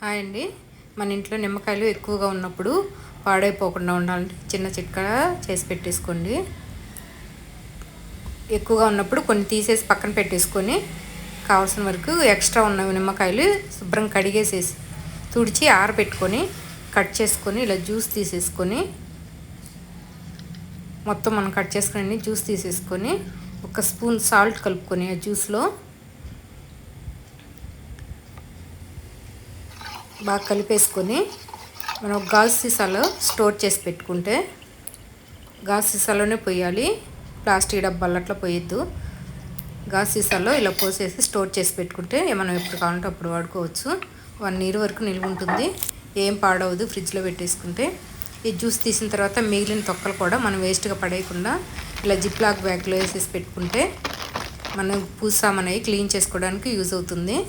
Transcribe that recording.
Hi అండి. మన ఇంట్లో నిమ్మకాయలు ఎక్కువగా ఉన్నప్పుడు పాడైపోకుండా ఉండాలంటే చిన్న చిట్కా చేసి పెట్టేసుకోండి. ఎక్కువగా ఉన్నప్పుడు కొన్ని తీసేసి పక్కన పెట్టేసుకొని కావాల్సిన వరకు ఎక్స్ట్రా ఉన్న నిమ్మకాయలు శుభ్రం కడిగేసేసి తుడిచి ఆరబెట్టుకొని కట్ చేసుకొని ఇలా జ్యూస్ తీసేసుకొని మొత్తం మనం కట్ చేసుకుని జ్యూస్ తీసేసుకొని ఒక స్పూన్ సాల్ట్ కలుపుకొని ఆ జ్యూస్లో బాగా కలిపేసుకొని మనం గాజు సీసాలో స్టోర్ చేసి పెట్టుకుంటే, గాజు సీసాలోనే పోయాలి, ప్లాస్టిక్ డబ్బాలు అట్లా పోయొద్దు. గాజు సీసాలో ఇలా పోసేసి స్టోర్ చేసి పెట్టుకుంటే మనం ఎప్పుడు కావాలంటే అప్పుడు వాడుకోవచ్చు. 1 year వరకు నిల్వ ఉంటుంది, ఏం పాడవదు ఫ్రిడ్జ్లో పెట్టేసుకుంటే. ఈ జ్యూస్ తీసిన తర్వాత మిగిలిన తొక్కలు కూడా మనం వేస్ట్గా పడేయకుండా ఇలా జిప్లాక్ బ్యాగ్లో వేసేసి పెట్టుకుంటే మనం పూస సామాన్ క్లీన్ చేసుకోవడానికి యూజ్ అవుతుంది.